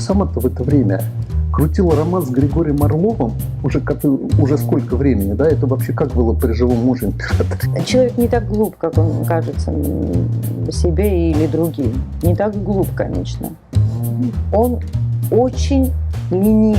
сама-то в это время крутила роман с Григорием Орловым уже сколько времени, да? Это вообще как было при живом муже императора? Человек не так глуп, как он кажется себе или другим. Не так глуп, конечно. Он очень ленив.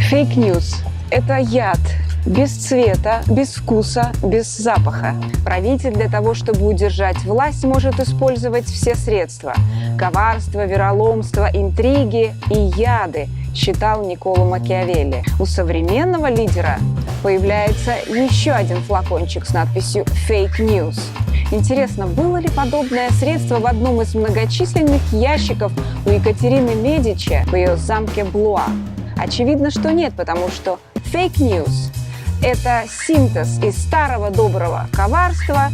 Фейк-ньюс – это яд. Без цвета, без вкуса, без запаха. Правитель для того, чтобы удержать власть, может использовать все средства. Коварство, вероломство, интриги и яды, считал Никколо Макиавелли. У современного лидера появляется еще один флакончик с надписью «Fake News». Интересно, было ли подобное средство в одном из многочисленных ящиков у Екатерины Медичи в ее замке Блуа? Очевидно, что нет, потому что «Fake News» – это синтез из старого доброго коварства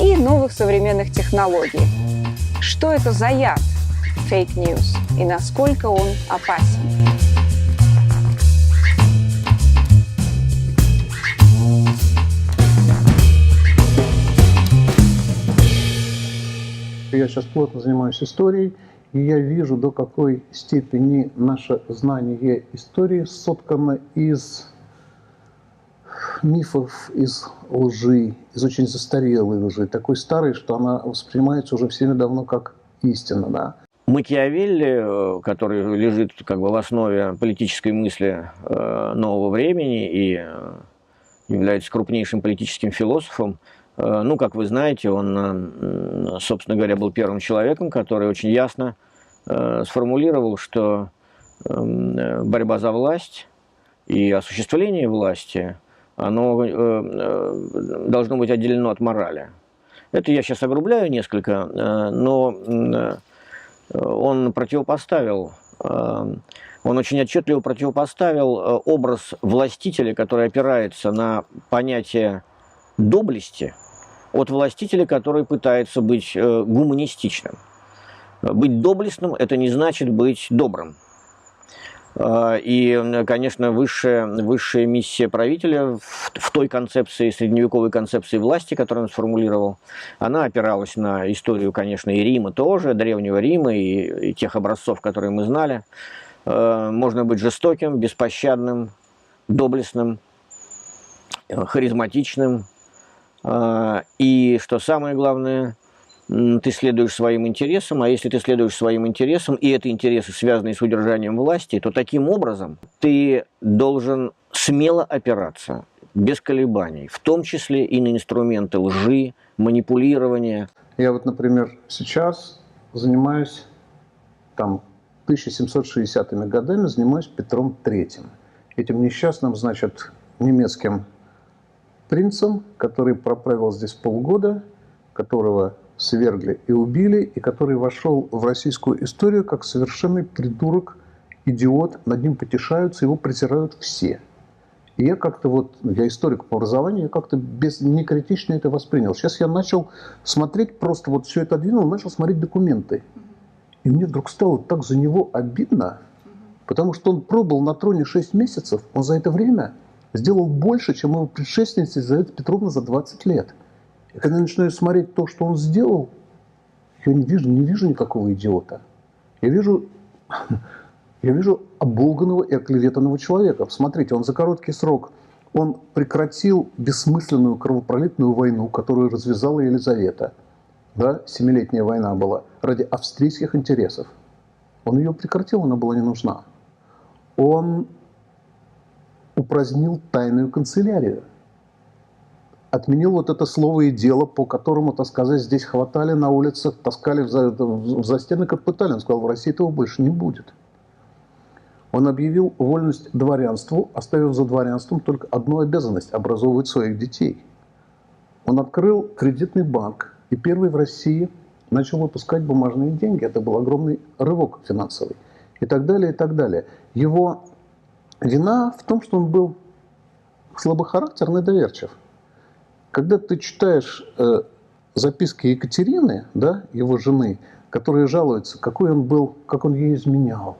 и новых современных технологий. Что это за яд Fake News и насколько он опасен? Я сейчас плотно занимаюсь историей, и я вижу, до какой степени наше знание истории соткано из мифов, из лжи, из очень застарелой лжи, такой старой, что она воспринимается уже всеми давно как истина, да. Макиавелли, который лежит как бы в основе политической мысли нового времени и является крупнейшим политическим философом, ну, как вы знаете, он, собственно говоря, был первым человеком, который очень ясно сформулировал, что борьба за власть и осуществление власти, оно должно быть отделено от морали. Это я сейчас огрубляю несколько, но он противопоставил, он очень отчетливо противопоставил образ властителя, который опирается на понятие доблести, от властителя, который пытается быть гуманистичным. Быть доблестным – это не значит быть добрым. И, конечно, высшая миссия правителя в той концепции, средневековой концепции власти, которую он сформулировал, она опиралась на историю, конечно, и Рима тоже, Древнего Рима и тех образцов, которые мы знали. Можно быть жестоким, беспощадным, доблестным, харизматичным. И, что самое главное, ты следуешь своим интересам, а если ты следуешь своим интересам, и это интересы, связанные с удержанием власти, то таким образом ты должен смело опираться, без колебаний, в том числе и на инструменты лжи, манипулирования. Я вот, например, сейчас занимаюсь, 1760-ми годами, занимаюсь Петром III. Этим несчастным, значит, немецким принцем, который проправил здесь полгода, которого свергли и убили, и который вошел в российскую историю как совершенный придурок, идиот, над ним потешаются, его презирают все. И я как-то я историк по образованию, я как-то некритично это воспринял. Сейчас я начал смотреть, просто все это двинул, начал смотреть документы. И мне вдруг стало так за него обидно, потому что он пробыл на троне 6 месяцев, он за это время сделал больше, чем его предшественница Елизавета Петровна за 20 лет. И когда я начинаю смотреть то, что он сделал, я не вижу никакого идиота. Я вижу оболганного и оклеветанного человека. Смотрите, он за короткий срок он прекратил бессмысленную кровопролитную войну, которую развязала Елизавета. Да, 7-летняя война была ради австрийских интересов. Он ее прекратил, она была не нужна. Он упразднил тайную канцелярию. Отменил это слово и дело, по которому, так сказать, здесь хватали на улицах, таскали в застенок и пытали. Он сказал, в России этого больше не будет. Он объявил вольность дворянству, оставив за дворянством только одну обязанность – образовывать своих детей. Он открыл кредитный банк и первый в России начал выпускать бумажные деньги. Это был огромный рывок финансовый. И так далее, и так далее. Его вина в том, что он был слабохарактерный и доверчив. Когда ты читаешь записки Екатерины, да, его жены, которая жалуется, какой он был, как он ей изменял,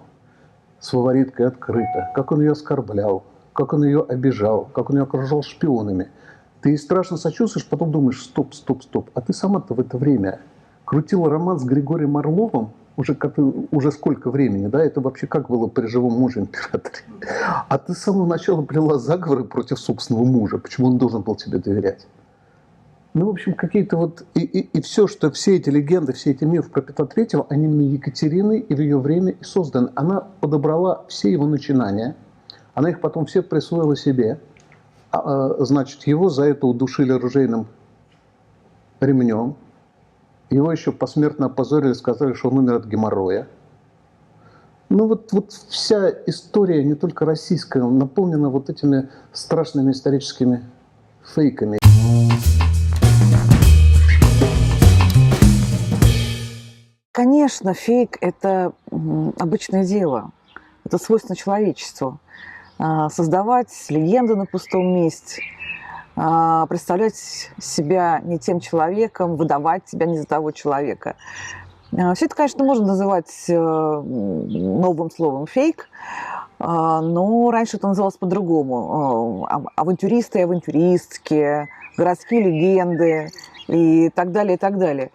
с фавориткой открыто, как он ее оскорблял, как он ее обижал, как он ее окружал шпионами. Ты страшно сочувствуешь, потом думаешь, стоп, стоп, стоп. А ты сама-то в это время крутила роман с Григорием Орловым, уже сколько времени, да? Это вообще как было при живом муже императора? А ты с самого начала плела заговоры против собственного мужа. Почему он должен был тебе доверять? Ну, в общем, какие-то вот... И все, что все эти легенды, все эти мифы про Петра Третьего, они именно Екатериной и в ее время и созданы. Она подобрала все его начинания, она их потом все присвоила себе. Значит, его за это удушили оружейным ремнем. Его еще посмертно опозорили, сказали, что он умер от геморроя. Ну вот вся история, не только российская, наполнена вот этими страшными историческими фейками. Конечно, фейк – это обычное дело, это свойственно человечеству. Создавать легенды на пустом месте, представлять себя не тем человеком, выдавать себя не за того человека. Все это, конечно, можно называть новым словом «фейк», но раньше это называлось по-другому. Авантюристы и авантюристки, городские легенды и так далее, и так далее.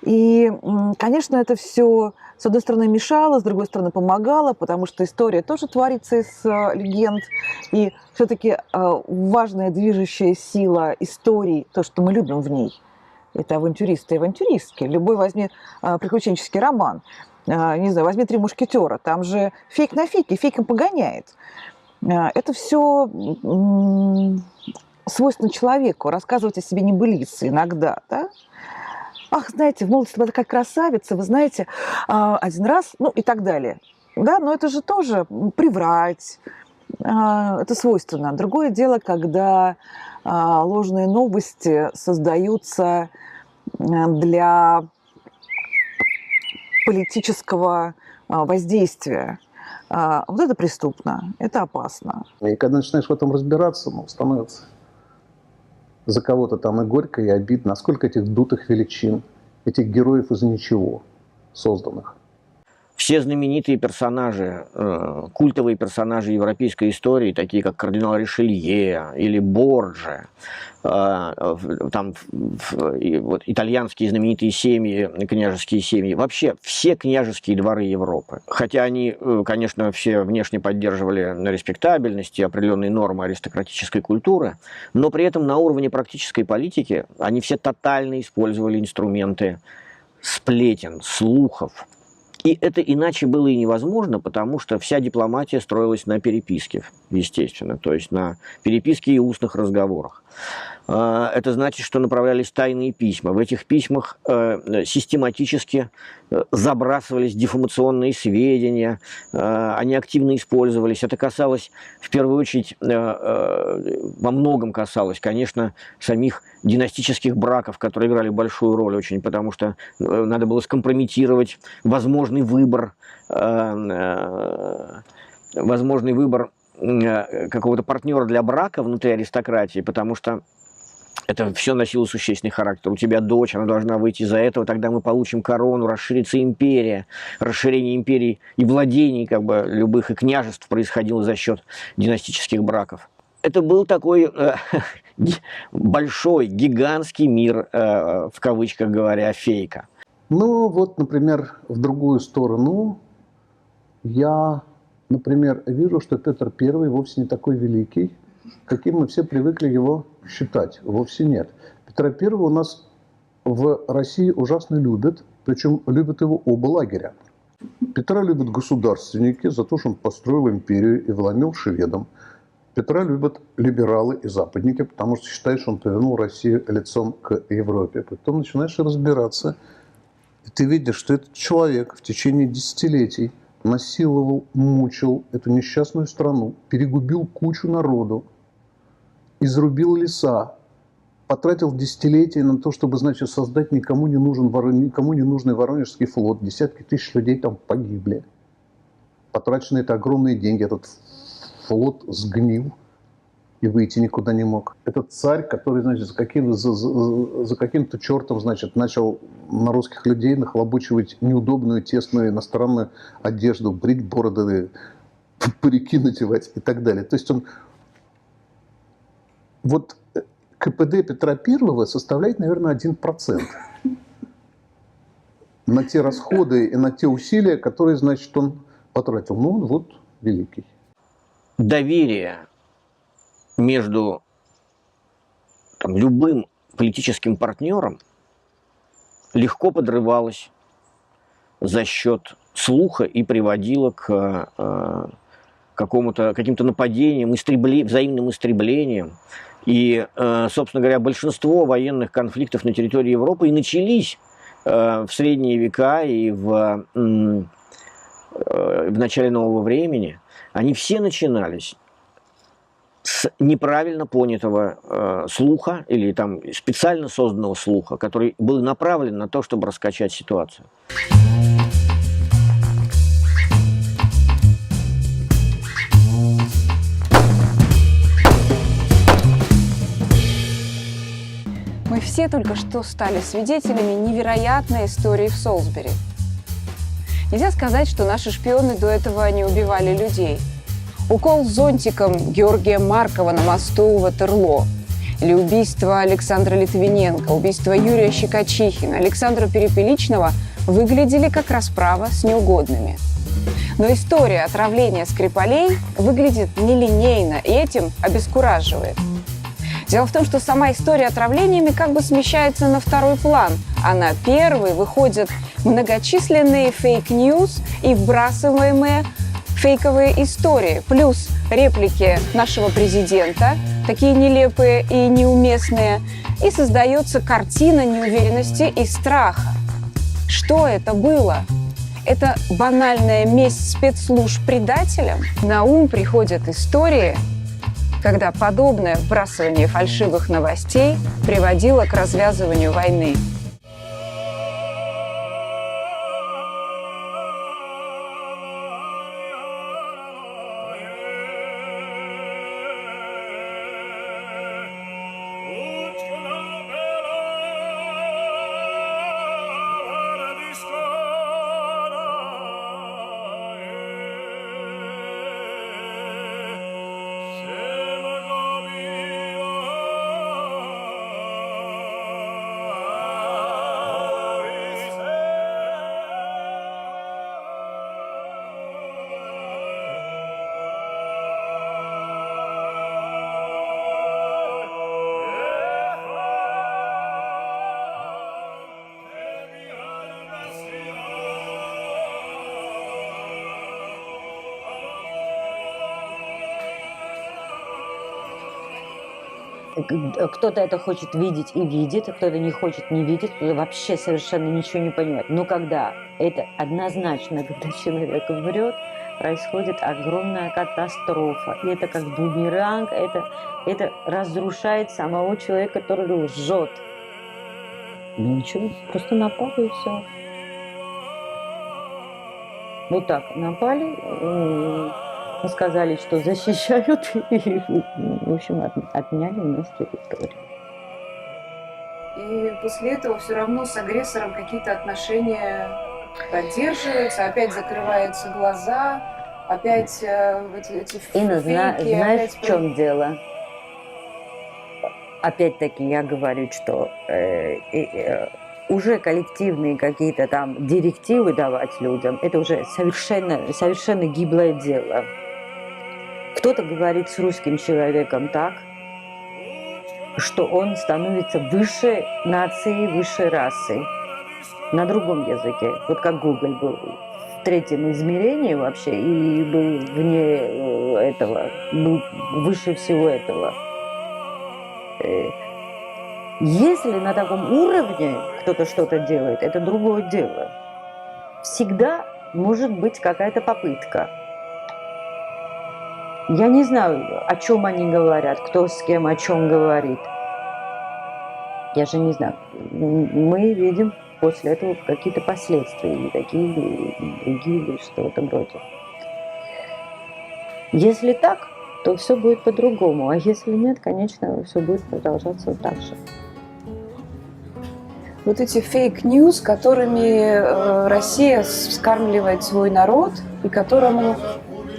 И, конечно, это все, с одной стороны, мешало, с другой стороны, помогало, потому что история тоже творится из легенд. И все-таки важная движущая сила истории, то, что мы любим в ней, это авантюристы и авантюристки. Любой возьми приключенческий роман, не знаю, возьми «Три мушкетера», там же фейк на фейке, фейком погоняет. Это все свойственно человеку, рассказывать о себе небылицы иногда, да? Ах, знаете, в молодости была такая красавица, вы знаете, один раз, ну и так далее. Да, но это же тоже приврать, это свойственно. Другое дело, когда ложные новости создаются для политического воздействия. Вот это преступно, это опасно. И когда начинаешь в этом разбираться, становится за кого-то там и горько, и обидно. Сколько этих дутых величин, этих героев из ничего созданных. Все знаменитые персонажи, культовые персонажи европейской истории, такие как кардинал Ришелье или Борджиа, там вот, итальянские знаменитые семьи, княжеские семьи, вообще все княжеские дворы Европы. Хотя они, конечно, все внешне поддерживали респектабельность и определенные нормы аристократической культуры, но при этом на уровне практической политики они все тотально использовали инструменты сплетен, слухов. И это иначе было и невозможно, потому что вся дипломатия строилась на переписке, естественно, то есть на переписке и устных разговорах. Это значит, что направлялись тайные письма. В этих письмах систематически забрасывались дефамационные сведения, они активно использовались. Это касалось, в первую очередь, во многом касалось, конечно, самих династических браков, которые играли большую роль очень, потому что надо было скомпрометировать возможный выбор какого-то партнера для брака внутри аристократии, потому что это все носило существенный характер. У тебя дочь, она должна выйти за этого, тогда мы получим корону, расширится империя. Расширение империи и владений как бы, любых и княжеств происходило за счет династических браков. Это был такой большой, гигантский мир, в кавычках говоря, фейка. Ну вот, например, в другую сторону я, например, вижу, что Петр I вовсе не такой великий, каким мы все привыкли его считать. Вовсе нет. Петра I у нас в России ужасно любят, причем любят его оба лагеря. Петра любят государственники за то, что он построил империю и вломил шведам. Петра любят либералы и западники, потому что считают, что он повернул Россию лицом к Европе. Потом начинаешь разбираться, и ты видишь, что этот человек в течение десятилетий насиловал, мучил эту несчастную страну, перегубил кучу народу, изрубил леса, потратил десятилетия на то, чтобы, значит, создать никому не нужный Воронежский флот. Десятки тысяч людей там погибли. Потрачены это огромные деньги. Этот флот сгнил и выйти никуда не мог. Этот царь, который, значит, за каким-то чертом, значит, начал на русских людей нахлобучивать неудобную, тесную иностранную одежду, брить бороды, парики надевать и так далее. То есть он Вот КПД Петра I составляет, наверное, 1% на те расходы и на те усилия, которые, значит, он потратил. Ну, он вот великий. Доверие между любым политическим партнером легко подрывалось за счет слуха и приводило к каким-то нападениям, взаимным истреблениям. И, собственно говоря, большинство военных конфликтов на территории Европы и начались в средние века и в начале нового времени. Они все начинались с неправильно понятого слуха или там специально созданного слуха, который был направлен на то, чтобы раскачать ситуацию. Мы все только что стали свидетелями невероятной истории в Солсбери. Нельзя сказать, что наши шпионы до этого не убивали людей. Укол зонтиком Георгия Маркова на мосту Ватерлоо, или убийство Александра Литвиненко, убийство Юрия Щекочихина, Александра Перепеличного выглядели как расправа с неугодными. Но история отравления Скрипалей выглядит нелинейно и этим обескураживает. Дело в том, что сама история отравлениями как бы смещается на второй план, а на первый выходят многочисленные фейк-ньюс и вбрасываемые фейковые истории, плюс реплики нашего президента, такие нелепые и неуместные, и создается картина неуверенности и страха. Что это было? Это банальная месть спецслужб предателям? На ум приходят истории, когда подобное вбрасывание фальшивых новостей приводило к развязыванию войны. Кто-то это хочет видеть и видит, а кто-то не хочет не видеть, кто-то вообще совершенно ничего не понимает. Но когда это однозначно, когда человек врет, происходит огромная катастрофа. И это как бумеранг, это разрушает самого человека, который лжет. Ну ничего, просто напали и все. Вот так, напали, сказали, что защищают, и, в общем, отняли у нас территорию. И после этого все равно с агрессором какие-то отношения поддерживаются, опять закрываются глаза, опять эти Инна, фейки. знаешь, опять... в чем дело? Опять-таки я говорю, что уже коллективные какие-то там директивы давать людям, это уже совершенно гиблое дело. Кто-то говорит с русским человеком так, что он становится выше нации, выше расы. На другом языке. Вот как Google был в третьем измерении вообще и был вне этого, был выше всего этого. Если на таком уровне кто-то что-то делает, это другое дело. Всегда может быть какая-то попытка. Я не знаю, о чем они говорят, кто с кем о чем говорит. Я же не знаю. Мы видим после этого какие-то последствия, или такие, или другие, или что в этом роде. Если так, то все будет по-другому. А если нет, конечно, все будет продолжаться вот так же. Вот эти фейк-ньюс, которыми Россия вскармливает свой народ, и которому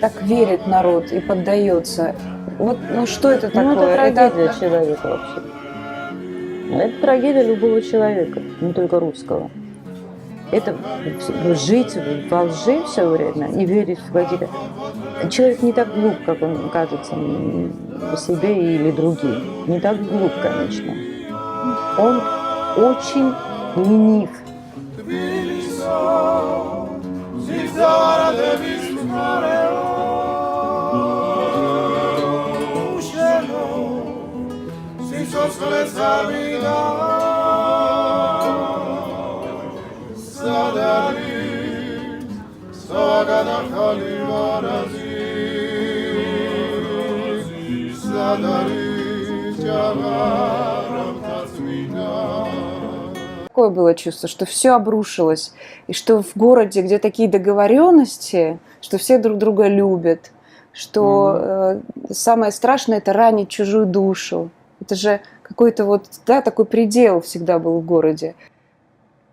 так верит народ и поддается, Вот, ну что это такое? Ну, это трагедия человека вообще. Это трагедия любого человека, не только русского. Это жить во лжи все время и верить в какие-то... Человек не так глуп, как он кажется себе или другим. Не так глуп, конечно. Он очень ленив. Какое было чувство, что все обрушилось, и что в городе, где такие договоренности, что все друг друга любят, что самое страшное – это ранить чужую душу. Это же какой-то вот, да, такой предел всегда был в городе.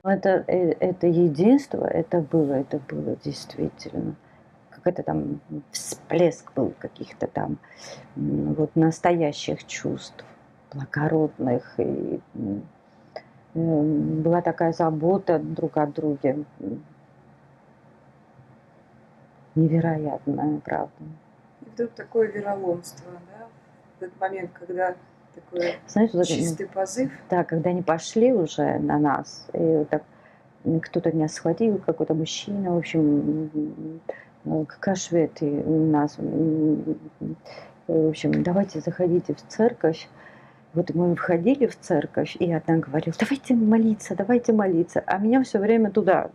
Это единство, это было действительно. Какой-то там всплеск был каких-то там вот настоящих чувств, благородных. И была такая забота друг о друге. Невероятная, правда. И вдруг такое вероломство, да? В этот момент, когда такой Знаешь, чистый позыв. Да, когда они пошли уже на нас, и вот так кто-то меня схватил, какой-то мужчина, в общем, кашветы у нас, в общем, давайте заходите в церковь. Вот мы входили в церковь, и одна говорила, давайте молиться, а меня все время туда.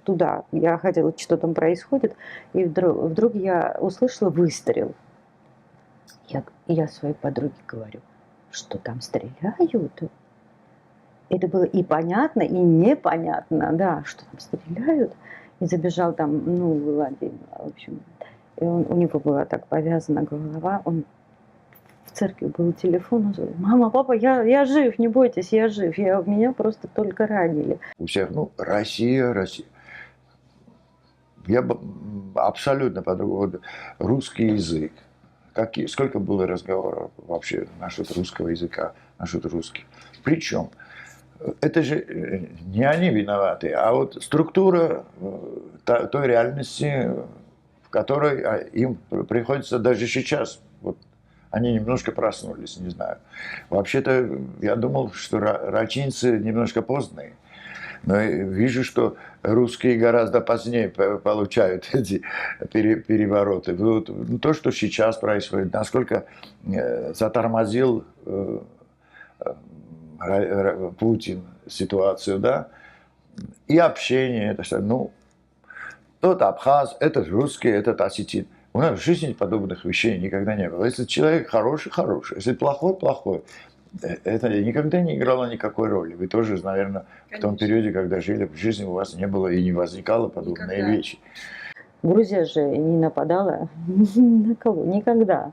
Я хотела, что там происходит, и вдруг я услышала выстрел. Я своей подруге говорю, что там стреляют. Это было и понятно, и непонятно, да, что там стреляют. И забежал там, Владимир, в общем, и у него была так повязана голова, он в церкви был телефон, он говорит, мама, папа, я жив, не бойтесь, я жив, меня просто только ранили. У всех, Россия. Я абсолютно по-другому. Русский язык. Сколько было разговоров вообще насчет русского языка, насчет русских. Причем, это же не они виноваты, а вот структура той реальности, в которой им приходится даже сейчас. Вот, они немножко проснулись, не знаю. Вообще-то я думал, что рачинцы немножко поздние. Но вижу, что русские гораздо позднее получают эти перевороты. Вот, то, что сейчас происходит, насколько затормозил Путин ситуацию, да, и общение, это что, тот абхаз, этот русский, этот осетин. У нас в жизни подобных вещей никогда не было. Если человек хороший, если плохой. Это никогда не играло никакой роли. Вы тоже, наверное, в том периоде, когда жили, в жизни у вас не было и не возникало подобные вещи. Грузия же не нападала ни на кого, никогда.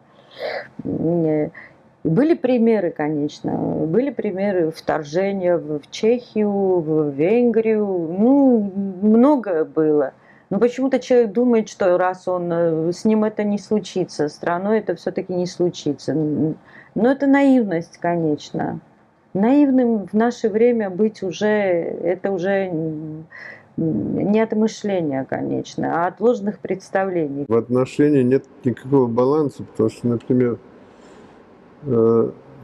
Были примеры, конечно, были примеры вторжения в Чехию, в Венгрию, много было. Но почему-то человек думает, что раз с ним это не случится, страной это все-таки не случится. Но это наивность, конечно. Наивным в наше время быть это уже не от мышления, конечно, а от ложных представлений. В отношении нет никакого баланса, потому что, например,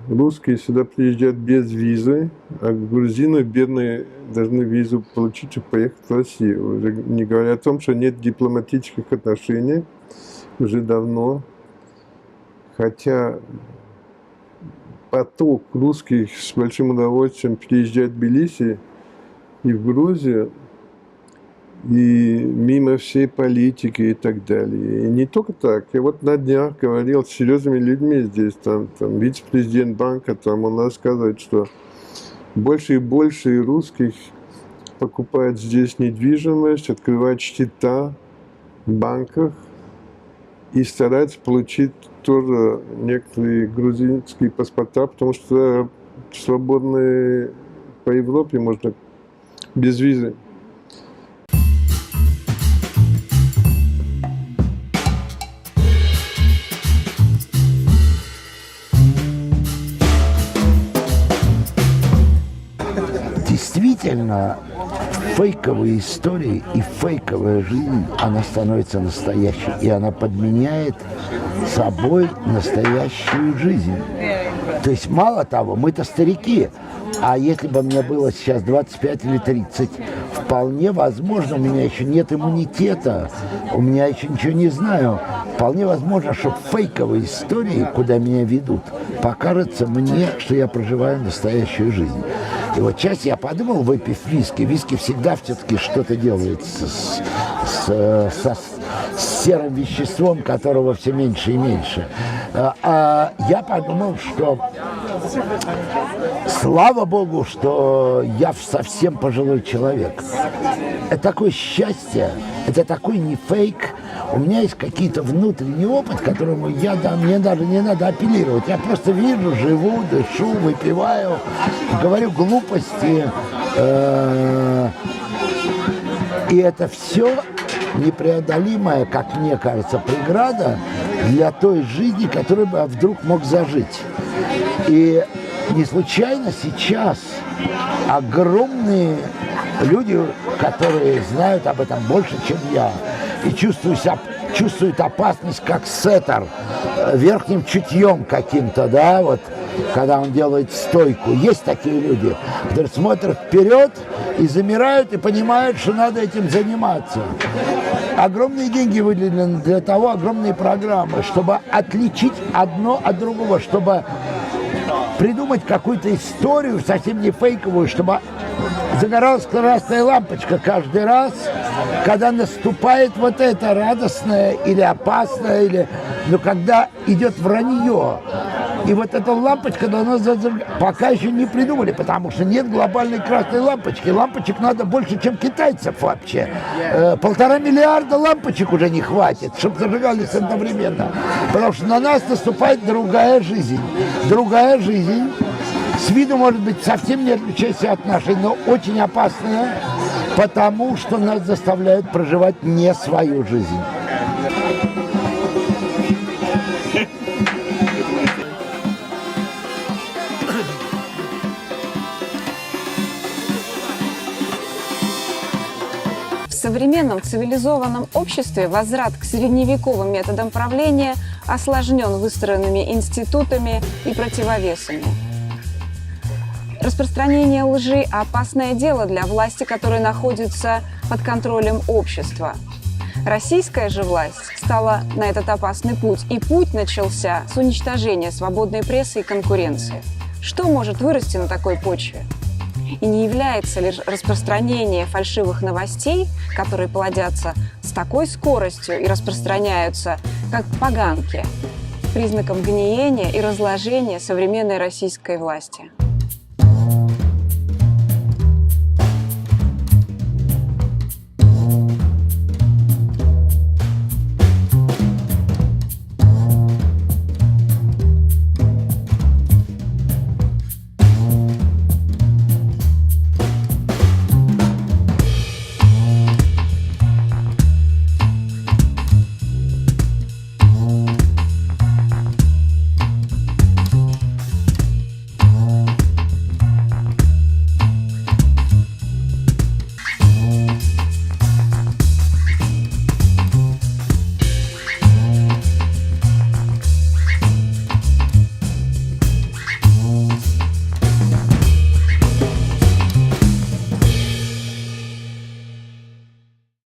русские сюда приезжают без визы, а грузины бедные должны визу получить, чтобы поехать в Россию. Уже не говоря о том, что нет дипломатических отношений уже давно. Хотя поток русских с большим удовольствием приезжает в Тбилиси и в Грузию, и мимо всей политики и так далее. И не только так. Я вот на днях говорил с серьезными людьми здесь, там вице-президент банка, он рассказывает, что больше и больше русских покупают здесь недвижимость, открывают счета в банках и стараются получить тоже некоторые грузинские паспорта, потому что свободные по Европе можно без визы. действительно фейковые истории и фейковая жизнь, она становится настоящей, и она подменяет собой настоящую жизнь. То есть, мало того, мы-то старики, а если бы мне было сейчас 25 или 30, вполне возможно, у меня еще нет иммунитета, у меня еще ничего не знаю, вполне возможно, что фейковые истории, куда меня ведут, покажется мне, что я проживаю настоящую жизнь. И вот сейчас я подумал, выпив виски, виски всегда все-таки что-то делает с серым веществом, которого все меньше и меньше. Я подумал, что слава Богу, что я совсем пожилой человек. Это такое счастье, это такой не фейк. У меня есть какие-то внутренний опыт, которому мне даже не надо апеллировать. Я просто вижу, живу, дышу, выпиваю, говорю глупости. И это все непреодолимая, как мне кажется, преграда для той жизни, которую бы я вдруг мог зажить. И не случайно сейчас огромные люди, которые знают об этом больше, чем я, и чувствуют опасность, как сеттер, верхним чутьем каким-то, да, вот, когда он делает стойку. Есть такие люди, которые смотрят вперед и замирают, и понимают, что надо этим заниматься. Огромные деньги выделены для того, огромные программы, чтобы отличить одно от другого, чтобы придумать какую-то историю, совсем не фейковую, чтобы загоралась красная лампочка каждый раз, когда наступает вот это радостное или опасное, или, но когда идет вранье. И вот эта лампочка должна зажигаться. Пока еще не придумали, потому что нет глобальной красной лампочки. Лампочек надо больше, чем китайцев вообще. 1,5 миллиарда лампочек уже не хватит, чтобы зажигались одновременно. Потому что на нас наступает другая жизнь. Другая жизнь. С виду, может быть, совсем не отличающаяся от нашей, но очень опасная, потому что нас заставляют проживать не свою жизнь. В современном цивилизованном обществе возврат к средневековым методам правления осложнен выстроенными институтами и противовесами. Распространение лжи – опасное дело для власти, которая находится под контролем общества. Российская же власть стала на этот опасный путь, и путь начался с уничтожения свободной прессы и конкуренции. Что может вырасти на такой почве? И не является ли распространение фальшивых новостей, которые плодятся с такой скоростью и распространяются, как поганки, признаком гниения и разложения современной российской власти?